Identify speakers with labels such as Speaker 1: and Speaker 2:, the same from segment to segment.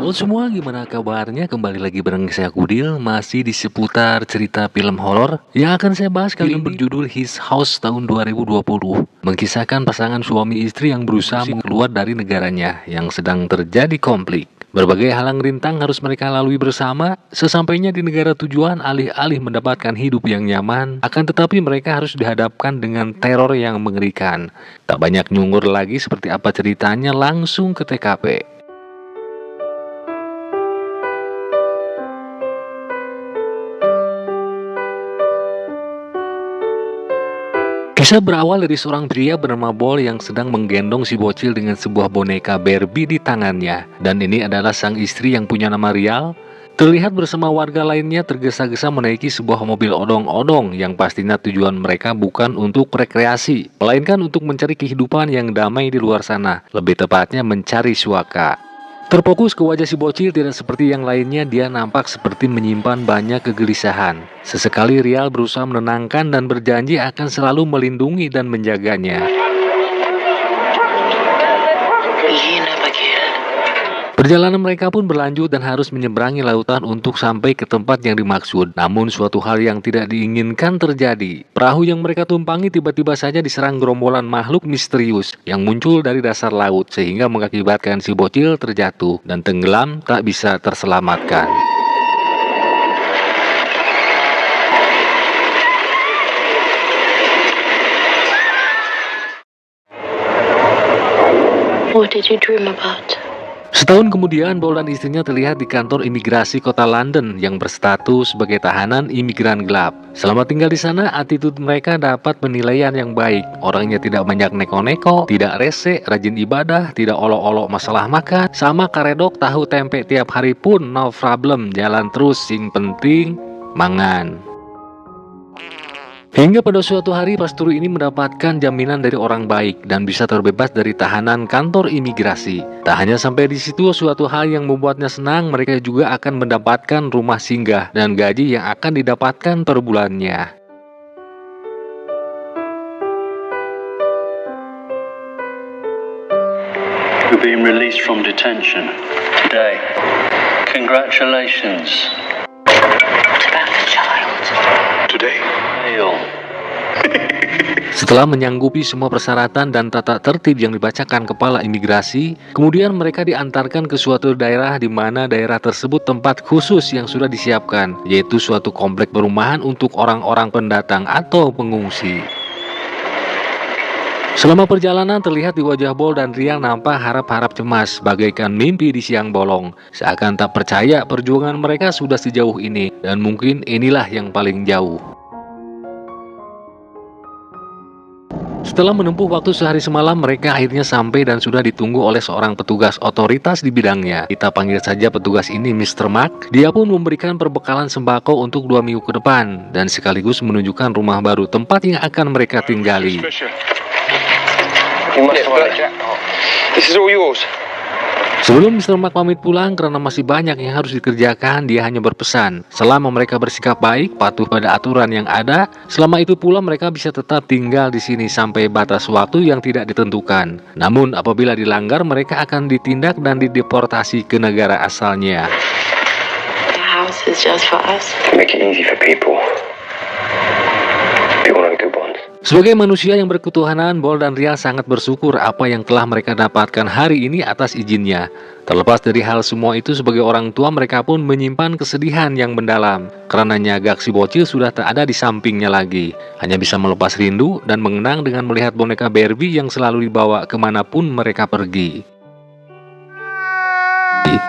Speaker 1: Halo semua, gimana kabarnya? Kembali lagi bareng saya Kudil, masih di seputar cerita film horor yang akan saya bahas kali ini berjudul His House tahun 2020. Mengisahkan pasangan suami istri yang berusaha keluar dari negaranya yang sedang terjadi konflik. Berbagai halang rintang harus mereka lalui bersama. Sesampainya di negara tujuan, alih-alih mendapatkan hidup yang nyaman, akan tetapi mereka harus dihadapkan dengan teror yang mengerikan. Tak banyak nyungur lagi seperti apa ceritanya, langsung ke TKP. Kisah berawal dari seorang pria bernama Bol yang sedang menggendong si bocil dengan sebuah boneka Barbie di tangannya. Dan ini adalah sang istri yang punya nama Rial. Terlihat bersama warga lainnya tergesa-gesa menaiki sebuah mobil odong-odong yang pastinya tujuan mereka bukan untuk rekreasi, melainkan untuk mencari kehidupan yang damai di luar sana. Lebih tepatnya mencari suaka. Terfokus ke wajah si bocil tidak seperti yang lainnya, dia nampak seperti menyimpan banyak kegelisahan. Sesekali Rial berusaha menenangkan dan berjanji akan selalu melindungi dan menjaganya. Perjalanan mereka pun berlanjut dan harus menyeberangi lautan untuk sampai ke tempat yang dimaksud. Namun suatu hal yang tidak diinginkan terjadi. Perahu yang mereka tumpangi tiba-tiba saja diserang gerombolan makhluk misterius yang muncul dari dasar laut sehingga mengakibatkan si bocil terjatuh dan tenggelam tak bisa terselamatkan.
Speaker 2: What did you dream about?
Speaker 1: Setahun kemudian, Bol dan istrinya terlihat di kantor imigrasi kota London yang berstatus sebagai tahanan imigran gelap. Selama tinggal di sana, attitude mereka dapat penilaian yang baik. Orangnya tidak banyak neko-neko, tidak rese, rajin ibadah, tidak olok-olok masalah makan, sama karedok tahu tempe tiap hari pun no problem, jalan terus, sing penting mangan. Hingga pada suatu hari Pasturu ini mendapatkan jaminan dari orang baik dan bisa terbebas dari tahanan kantor imigrasi. Tak hanya sampai di situ, suatu hal yang membuatnya senang, mereka juga akan mendapatkan rumah singgah dan gaji yang akan didapatkan per bulannya.
Speaker 3: You're being released from detention today. Congratulations.
Speaker 2: What about the child?
Speaker 3: Today.
Speaker 1: Setelah menyanggupi semua persyaratan dan tata tertib yang dibacakan kepala imigrasi, kemudian mereka diantarkan ke suatu daerah di mana daerah tersebut tempat khusus yang sudah disiapkan, yaitu suatu komplek perumahan untuk orang-orang pendatang atau pengungsi. Selama perjalanan terlihat di wajah Bol dan Rial nampak harap-harap cemas, bagaikan mimpi di siang bolong. Seakan tak percaya perjuangan mereka sudah sejauh ini, dan mungkin inilah yang paling jauh. Setelah menempuh waktu sehari semalam, mereka akhirnya sampai dan sudah ditunggu oleh seorang petugas otoritas di bidangnya. Kita panggil saja petugas ini Mr. Mark. Dia pun memberikan perbekalan sembako untuk 2 minggu ke depan, dan sekaligus menunjukkan rumah baru tempat yang akan mereka tinggali.
Speaker 4: This is all yours.
Speaker 1: Sebelum Mr. Mark pamit pulang karena masih banyak yang harus dikerjakan, dia hanya berpesan, selama mereka bersikap baik, patuh pada aturan yang ada, selama itu pula mereka bisa tetap tinggal di sini sampai batas waktu yang tidak ditentukan. Namun apabila dilanggar, mereka akan ditindak dan dideportasi ke negara asalnya.
Speaker 2: The house is just for us.
Speaker 4: Make it easy for people. People are good ones.
Speaker 1: Sebagai manusia yang berketuhanan, Bol dan Rial sangat bersyukur apa yang telah mereka dapatkan hari ini atas izinnya. Terlepas dari hal semua itu, sebagai orang tua mereka pun menyimpan kesedihan yang mendalam. Karena nyagak si bocil sudah tak ada di sampingnya lagi. Hanya bisa melepas rindu dan mengenang dengan melihat boneka Barbie yang selalu dibawa kemanapun mereka pergi.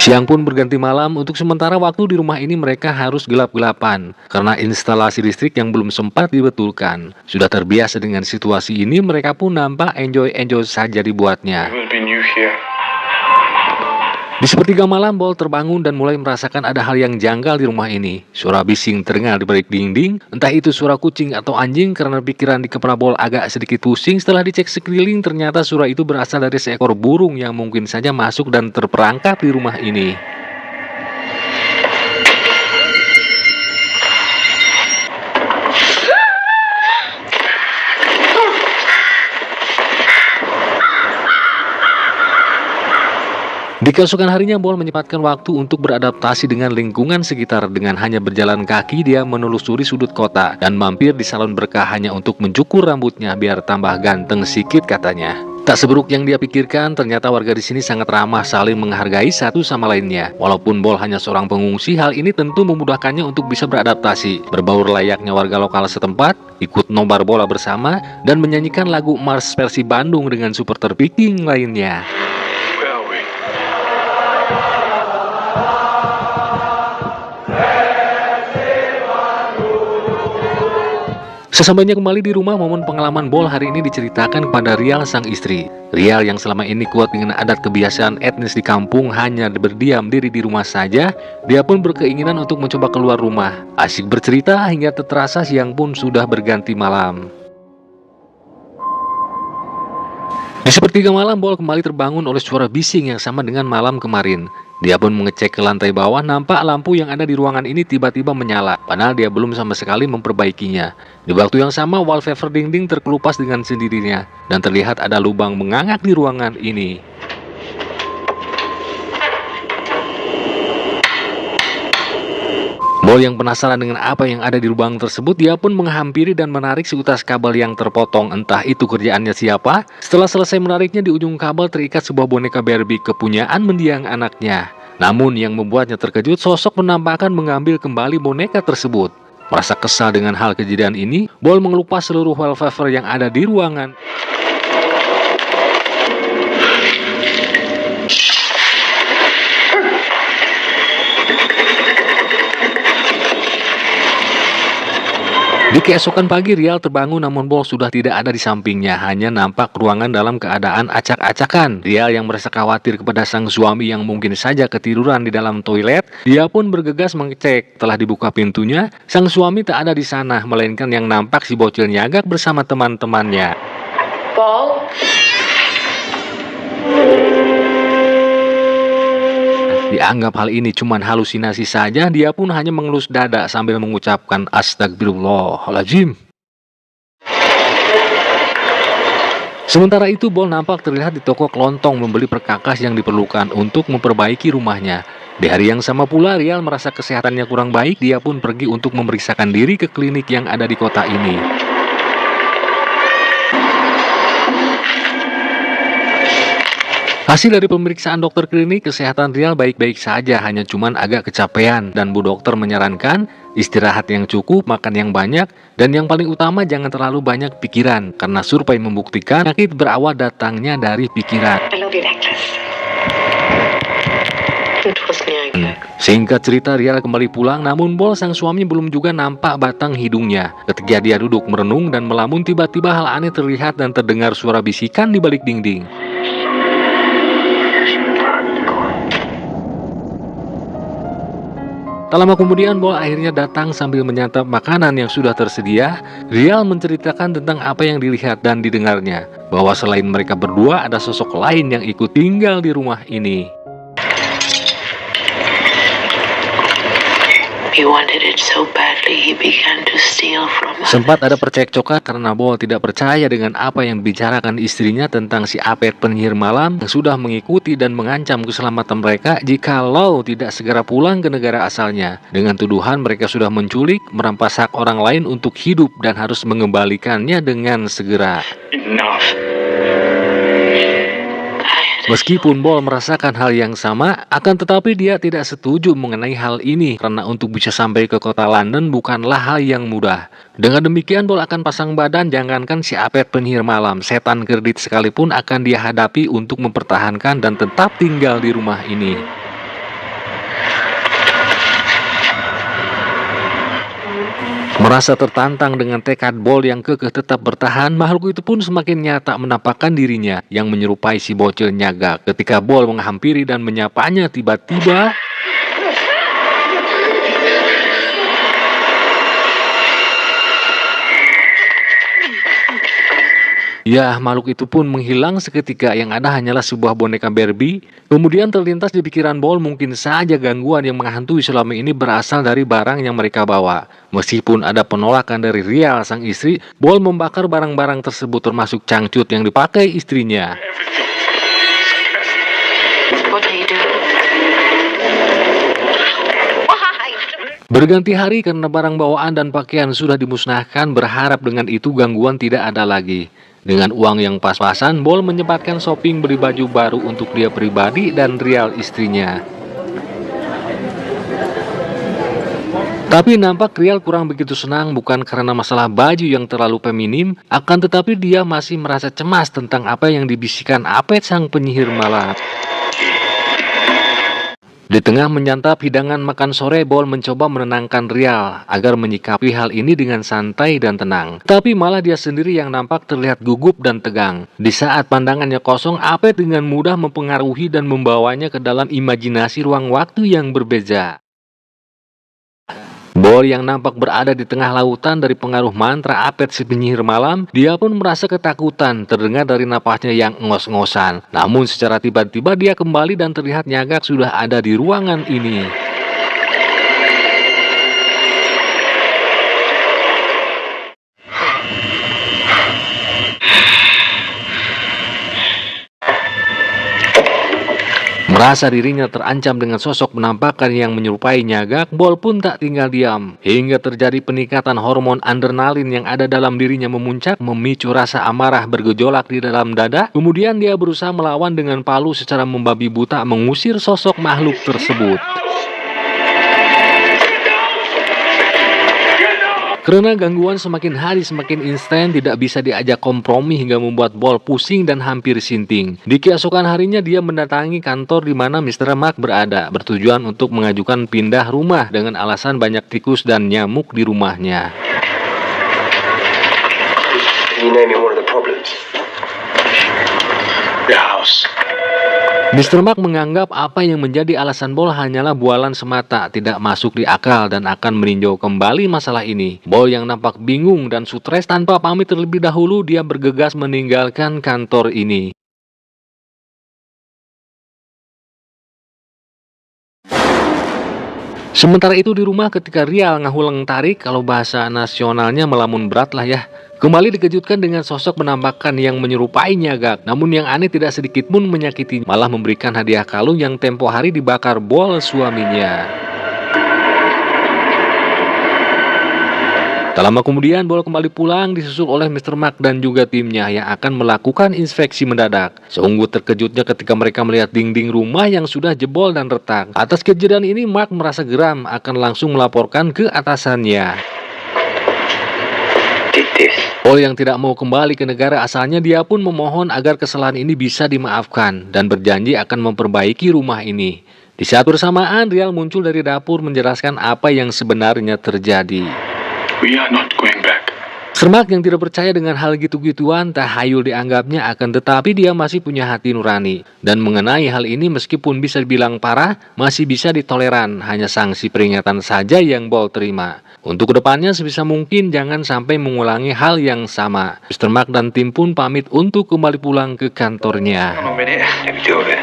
Speaker 1: Siang pun berganti malam. Untuk sementara waktu di rumah ini mereka harus gelap-gelapan karena instalasi listrik yang belum sempat dibetulkan. Sudah terbiasa dengan situasi ini, mereka pun nampak enjoy-enjoy saja dibuatnya.
Speaker 4: It will be new here.
Speaker 1: Di sepertiga malam, Bol terbangun dan mulai merasakan ada hal yang janggal di rumah ini. Suara bising terdengar di balik dinding, entah itu suara kucing atau anjing, karena pikiran di kepala Bol agak sedikit pusing. Setelah dicek sekeliling, ternyata suara itu berasal dari seekor burung yang mungkin saja masuk dan terperangkap di rumah ini. Di keesokan harinya, Bol menyempatkan waktu untuk beradaptasi dengan lingkungan sekitar. Dengan hanya berjalan kaki, dia menelusuri sudut kota dan mampir di salon berkah hanya untuk mencukur rambutnya biar tambah ganteng sedikit katanya. Tak seburuk yang dia pikirkan, ternyata warga di sini sangat ramah, saling menghargai satu sama lainnya. Walaupun Bol hanya seorang pengungsi, hal ini tentu memudahkannya untuk bisa beradaptasi, berbaur layaknya warga lokal setempat, ikut nobar bola bersama, dan menyanyikan lagu Mars versi Bandung dengan supporter Viking lainnya.
Speaker 4: Where are we?
Speaker 1: Sesampainya kembali di rumah, momen pengalaman Bol hari ini diceritakan kepada Rial sang istri. Rial yang selama ini kuat dengan adat kebiasaan etnis di kampung hanya berdiam diri di rumah saja, dia pun berkeinginan untuk mencoba keluar rumah. Asyik bercerita hingga terasa siang pun sudah berganti malam. Di sepertiga malam, Bol kembali terbangun oleh suara bising yang sama dengan malam kemarin. Dia pun mengecek ke lantai bawah, nampak lampu yang ada di ruangan ini tiba-tiba menyala, padahal dia belum sama sekali memperbaikinya. Di waktu yang sama, wallpaper dinding terkelupas dengan sendirinya, dan terlihat ada lubang mengangak di ruangan ini. Bol yang penasaran dengan apa yang ada di lubang tersebut, dia pun menghampiri dan menarik seutas kabel yang terpotong. Entah itu kerjaannya siapa. Setelah selesai menariknya, di ujung kabel terikat sebuah boneka Barbie kepunyaan mendiang anaknya. Namun yang membuatnya terkejut, sosok penampakan mengambil kembali boneka tersebut. Merasa kesal dengan hal kejadian ini, Bol mengelupas seluruh wallpaper yang ada di ruangan. Di keesokan pagi, Rial terbangun namun Bol sudah tidak ada di sampingnya, hanya nampak ruangan dalam keadaan acak-acakan. Rial yang merasa khawatir kepada sang suami yang mungkin saja ketiduran di dalam toilet, dia pun bergegas mengecek. Telah dibuka pintunya, sang suami tak ada di sana, melainkan yang nampak si bocil nyagak bersama teman-temannya.
Speaker 2: Ball?
Speaker 1: Dianggap hal ini cuma halusinasi saja, dia pun hanya mengelus dada sambil mengucapkan astagfirullahaladzim. Sementara itu, Bol nampak terlihat di toko kelontong membeli perkakas yang diperlukan untuk memperbaiki rumahnya. Di hari yang sama pula, Rial merasa kesehatannya kurang baik, dia pun pergi untuk memeriksakan diri ke klinik yang ada di kota ini. Hasil dari pemeriksaan dokter klinik, kesehatan Rial baik-baik saja, hanya cuman agak kecapean, dan Bu Dokter menyarankan istirahat yang cukup, makan yang banyak, dan yang paling utama jangan terlalu banyak pikiran, karena survei membuktikan penyakit berawal datangnya dari pikiran.
Speaker 2: I love you, necklace. It was Niagara.
Speaker 1: Singkat cerita, Rial kembali pulang, namun Bol sang suami belum juga nampak batang hidungnya. Ketika dia duduk merenung dan melamun, tiba-tiba hal aneh terlihat dan terdengar suara bisikan di balik dinding. Tak lama kemudian, Bol akhirnya datang sambil menyantap makanan yang sudah tersedia. Rial menceritakan tentang apa yang dilihat dan didengarnya, bahwa selain mereka berdua, ada sosok lain yang ikut tinggal di rumah ini.
Speaker 2: He wanted it so badly, he began to steal from us.
Speaker 1: Sempat ada percekcokan karena Bol tidak percaya dengan apa yang dibicarakan istrinya tentang si Apet penyihir malam yang sudah mengikuti dan mengancam keselamatan mereka jikalau tidak segera pulang ke negara asalnya. Dengan tuduhan mereka sudah menculik, merampas hak orang lain untuk hidup dan harus mengembalikannya dengan segera.
Speaker 4: Enough.
Speaker 1: Meskipun Bol merasakan hal yang sama, akan tetapi dia tidak setuju mengenai hal ini karena untuk bisa sampai ke kota London bukanlah hal yang mudah. Dengan demikian, Bol akan pasang badan, jangankan si Apet penyihir malam, setan kredit sekalipun akan dia hadapi untuk mempertahankan dan tetap tinggal di rumah ini. Merasa tertantang dengan tekad Bol yang kekeh tetap bertahan, makhluk itu pun semakin nyata menampakkan dirinya yang menyerupai si bocil nyagak. Ketika Bol menghampiri dan menyapanya, tiba-tiba ya, makhluk itu pun menghilang seketika, yang ada hanyalah sebuah boneka Barbie. Kemudian terlintas di pikiran Bol mungkin saja gangguan yang menghantui selama ini berasal dari barang yang mereka bawa. Meskipun ada penolakan dari Rial sang istri, Bol membakar barang-barang tersebut termasuk cangcut yang dipakai istrinya.
Speaker 2: What are you doing?
Speaker 1: Berganti hari karena barang bawaan dan pakaian sudah dimusnahkan, berharap dengan itu gangguan tidak ada lagi. Dengan uang yang pas-pasan, Bol menyempatkan shopping beli baju baru untuk dia pribadi dan Rial istrinya. Tapi nampak Rial kurang begitu senang, bukan karena masalah baju yang terlalu feminim, akan tetapi dia masih merasa cemas tentang apa yang dibisikkan Apet sang penyihir malam. Di tengah menyantap hidangan makan sore, Bol mencoba menenangkan Rial agar menyikapi hal ini dengan santai dan tenang. Tapi malah dia sendiri yang nampak terlihat gugup dan tegang. Di saat pandangannya kosong, Apet dengan mudah mempengaruhi dan membawanya ke dalam imajinasi ruang waktu yang berbeda. Bol yang nampak berada di tengah lautan dari pengaruh mantra Apet si penyihir malam, dia pun merasa ketakutan terdengar dari napasnya yang ngos-ngosan. Namun secara tiba-tiba dia kembali dan terlihat Nyagak sudah ada di ruangan ini. Merasa dirinya terancam dengan sosok penampakan yang menyerupai Nyagak, Bol pun tak tinggal diam. Hingga terjadi peningkatan hormon adrenalin yang ada dalam dirinya memuncak, memicu rasa amarah bergejolak di dalam dada. Kemudian dia berusaha melawan dengan palu secara membabi buta mengusir sosok makhluk tersebut. Karena gangguan semakin hari semakin instan, tidak bisa diajak kompromi hingga membuat Bol pusing dan hampir sinting. Di keesokan harinya dia mendatangi kantor di mana Mr. Mark berada, bertujuan untuk mengajukan pindah rumah dengan alasan banyak tikus dan nyamuk di rumahnya.
Speaker 4: Can you name me one of the problems? The house.
Speaker 1: Mr. Mark menganggap apa yang menjadi alasan Bol hanyalah bualan semata, tidak masuk di akal dan akan meninjau kembali masalah ini. Bol yang nampak bingung dan stres tanpa pamit terlebih dahulu, dia bergegas meninggalkan kantor ini. Sementara itu di rumah ketika Rial ngahulang tarik, kalau bahasa nasionalnya melamun berat lah ya. Kembali dikejutkan dengan sosok penampakan yang menyerupai Nyagak. Namun yang aneh tidak sedikit pun menyakiti, malah memberikan hadiah kalung yang tempo hari dibakar Bol suaminya. Tak lama kemudian Bol kembali pulang disusul oleh Mr. Mark dan juga timnya yang akan melakukan inspeksi mendadak. Sungguh terkejutnya ketika mereka melihat dinding rumah yang sudah jebol dan retak. Atas kejadian ini Mark merasa geram, akan langsung melaporkan ke atasannya. Bol yang tidak mau kembali ke negara asalnya, dia pun memohon agar kesalahan ini bisa dimaafkan dan berjanji akan memperbaiki rumah ini. Di saat bersamaan Rial muncul dari dapur menjelaskan apa yang sebenarnya terjadi.
Speaker 4: We are not going back.
Speaker 1: Sermak yang tidak percaya dengan hal gitu-gituan, tahayul dianggapnya, akan tetapi dia masih punya hati nurani. Dan mengenai hal ini meskipun bisa dibilang parah, masih bisa ditoleran, hanya sanksi peringatan saja yang Bol terima. Untuk kedepannya sebisa mungkin jangan sampai mengulangi hal yang sama. Mr. Mark dan tim pun pamit untuk kembali pulang ke kantornya.
Speaker 4: Hang on a minute. Let me do it.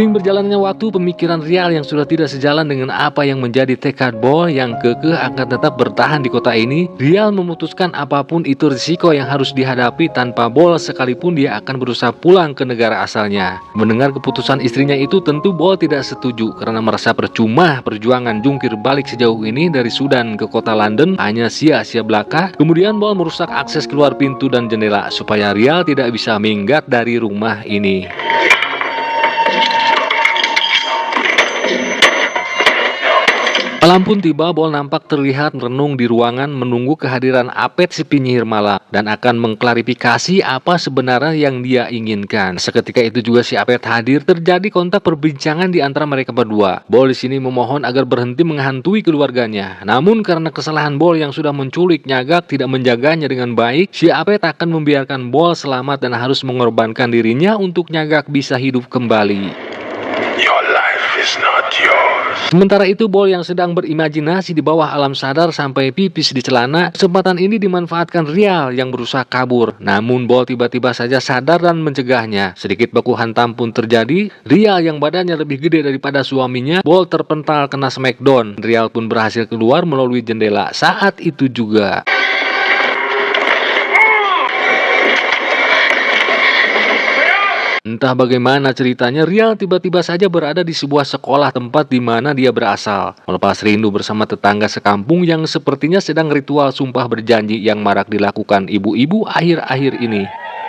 Speaker 1: Seiring berjalannya waktu, pemikiran Rial yang sudah tidak sejalan dengan apa yang menjadi tekad Bol yang kekeh akan tetap bertahan di kota ini, Rial memutuskan apapun itu risiko yang harus dihadapi tanpa Bol sekalipun dia akan berusaha pulang ke negara asalnya. Mendengar keputusan istrinya itu tentu Bol tidak setuju karena merasa percuma perjuangan jungkir balik sejauh ini dari Sudan ke kota London hanya sia-sia belaka. Kemudian Bol merusak akses keluar pintu dan jendela supaya Rial tidak bisa minggat dari rumah ini. Malam pun tiba, Bol nampak terlihat merenung di ruangan menunggu kehadiran Apet si penyihir malam dan akan mengklarifikasi apa sebenarnya yang dia inginkan. Seketika itu juga si Apet hadir, terjadi kontak perbincangan di antara mereka berdua. Bol di sini memohon agar berhenti menghantui keluarganya. Namun karena kesalahan Bol yang sudah menculik Nyagak tidak menjaganya dengan baik, si Apet akan membiarkan Bol selamat dan harus mengorbankan dirinya untuk Nyagak bisa hidup kembali.
Speaker 4: Your life is not yours.
Speaker 1: Sementara itu Bol yang sedang berimajinasi di bawah alam sadar sampai pipis di celana. Kesempatan ini dimanfaatkan Rial yang berusaha kabur. Namun Bol tiba-tiba saja sadar dan mencegahnya. Sedikit baku hantam pun terjadi. Rial yang badannya lebih gede daripada suaminya, Bol terpental kena smackdown. Rial pun berhasil keluar melalui jendela. Saat itu juga Entah bagaimana ceritanya, Rial tiba-tiba saja berada di sebuah sekolah tempat di mana dia berasal. Melepas rindu bersama tetangga sekampung yang sepertinya sedang ritual sumpah berjanji yang marak dilakukan ibu-ibu akhir-akhir ini.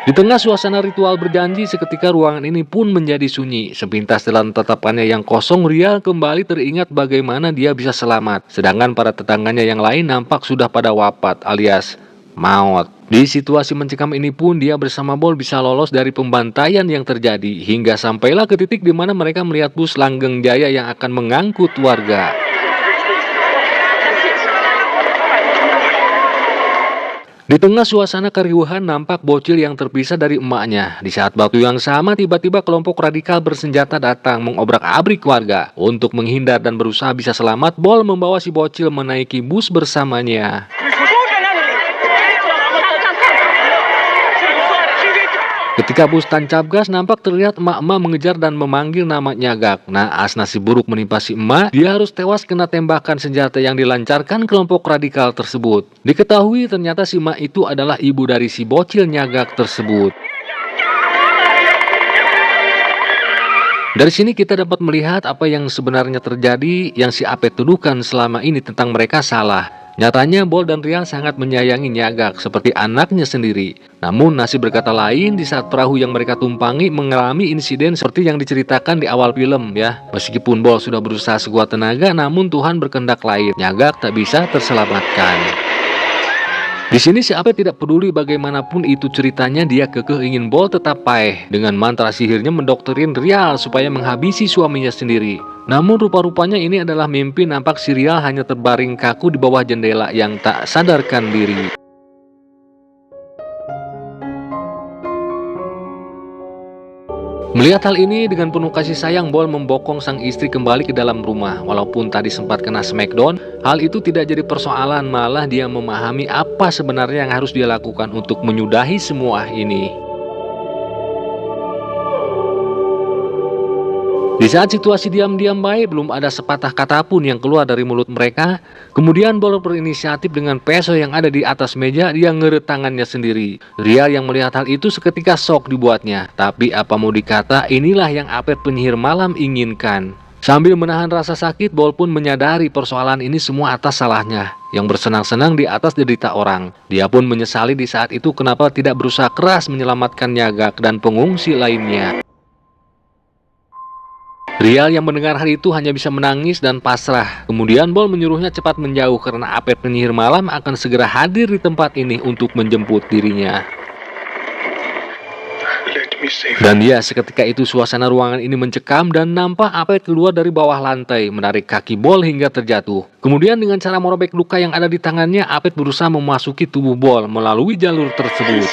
Speaker 1: Di tengah suasana ritual berjanji, seketika ruangan ini pun menjadi sunyi. Sepintas dalam tatapannya yang kosong, Rial kembali teringat bagaimana dia bisa selamat. Sedangkan para tetangganya yang lain nampak sudah pada wafat alias maut. Di situasi mencekam ini pun dia bersama Bol bisa lolos dari pembantaian yang terjadi. Hingga sampailah ke titik di mana mereka melihat bus Langgeng Jaya yang akan mengangkut warga. Di tengah suasana keriuhan nampak bocil yang terpisah dari emaknya. Di saat waktu yang sama tiba-tiba kelompok radikal bersenjata datang mengobrak-abrik warga. Untuk menghindar dan berusaha bisa selamat, Bol membawa si bocil menaiki bus bersamanya. Ketika bus tancap gas, nampak terlihat emak-emak mengejar dan memanggil nama Nyagak. Naas nasib buruk menimpa si emak, dia harus tewas kena tembakan senjata yang dilancarkan kelompok radikal tersebut. Diketahui ternyata si emak itu adalah ibu dari si bocil Nyagak tersebut. Dari sini kita dapat melihat apa yang sebenarnya terjadi yang si Apet tuduhkan selama ini tentang mereka salah. Nyatanya Bol dan Rial sangat menyayangi Nyagak seperti anaknya sendiri. Namun nasib berkata lain di saat perahu yang mereka tumpangi mengalami insiden seperti yang diceritakan di awal film ya. Meskipun Bol sudah berusaha sekuat tenaga, namun Tuhan berkehendak lain. Nyagak tak bisa terselamatkan. Di sini si Apet tidak peduli bagaimanapun itu ceritanya, dia kekeh ingin Bol tetap paeh. Dengan mantra sihirnya mendoktrin Rial supaya menghabisi suaminya sendiri. Namun rupa-rupanya ini adalah mimpi, nampak si Rial hanya terbaring kaku di bawah jendela yang tak sadarkan diri. Melihat hal ini dengan penuh kasih sayang, Bol membokong sang istri kembali ke dalam rumah. Walaupun tadi sempat kena smackdown, hal itu tidak jadi persoalan, malah dia memahami apa sebenarnya yang harus dia lakukan untuk menyudahi semua ini. Di saat situasi diam-diam baik, belum ada sepatah kata pun yang keluar dari mulut mereka. Kemudian Bol berinisiatif dengan peso yang ada di atas meja, dia ngeret tangannya sendiri. Rial yang melihat hal itu seketika shock dibuatnya. Tapi apa mau dikata, inilah yang Apet penyihir malam inginkan. Sambil menahan rasa sakit, Bol pun menyadari persoalan ini semua atas salahnya, yang bersenang-senang di atas derita orang. Dia pun menyesali di saat itu kenapa tidak berusaha keras menyelamatkan Nyagak dan pengungsi lainnya. Rial yang mendengar hal itu hanya bisa menangis dan pasrah. Kemudian Bol menyuruhnya cepat menjauh karena Apet penyihir malam akan segera hadir di tempat ini untuk menjemput dirinya. Dan ya, seketika itu suasana ruangan ini mencekam dan nampak Apet keluar dari bawah lantai, menarik kaki Bol hingga terjatuh. Kemudian dengan cara merobek luka yang ada di tangannya, Apet berusaha memasuki tubuh Bol melalui jalur tersebut.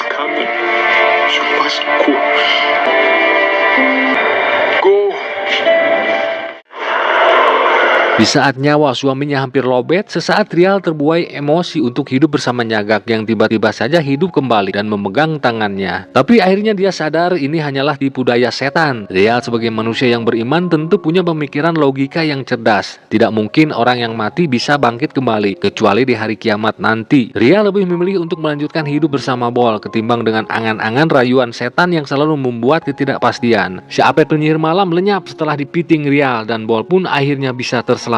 Speaker 1: Di saat nyawa suaminya hampir lobet, sesaat Rial terbuai emosi untuk hidup bersama Nyagak yang tiba-tiba saja hidup kembali dan memegang tangannya. Tapi akhirnya dia sadar ini hanyalah tipu daya setan. Rial sebagai manusia yang beriman tentu punya pemikiran logika yang cerdas. Tidak mungkin orang yang mati bisa bangkit kembali, kecuali di hari kiamat nanti. Rial lebih memilih untuk melanjutkan hidup bersama Bol ketimbang dengan angan-angan rayuan setan yang selalu membuat ketidakpastian. Si Apet penyihir malam lenyap setelah dipiting Rial dan Bol pun akhirnya bisa terselamatkan.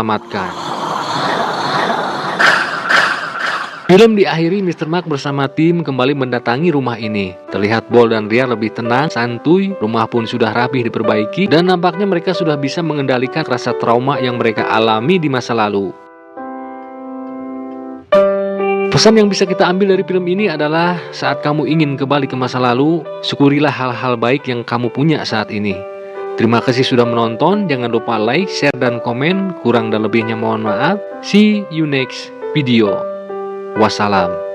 Speaker 1: Film diakhiri Mr. Mark bersama tim kembali mendatangi rumah ini. Terlihat Bol dan Rial lebih tenang, santuy, rumah pun sudah rapih diperbaiki, dan nampaknya mereka sudah bisa mengendalikan rasa trauma yang mereka alami di masa lalu. Pesan yang bisa kita ambil dari film ini adalah saat kamu ingin kembali ke masa lalu, syukurilah hal-hal baik yang kamu punya saat ini. Terima kasih sudah menonton, jangan lupa like, share, dan komen. Kurang dan lebihnya mohon maaf. See you next video. Wassalam.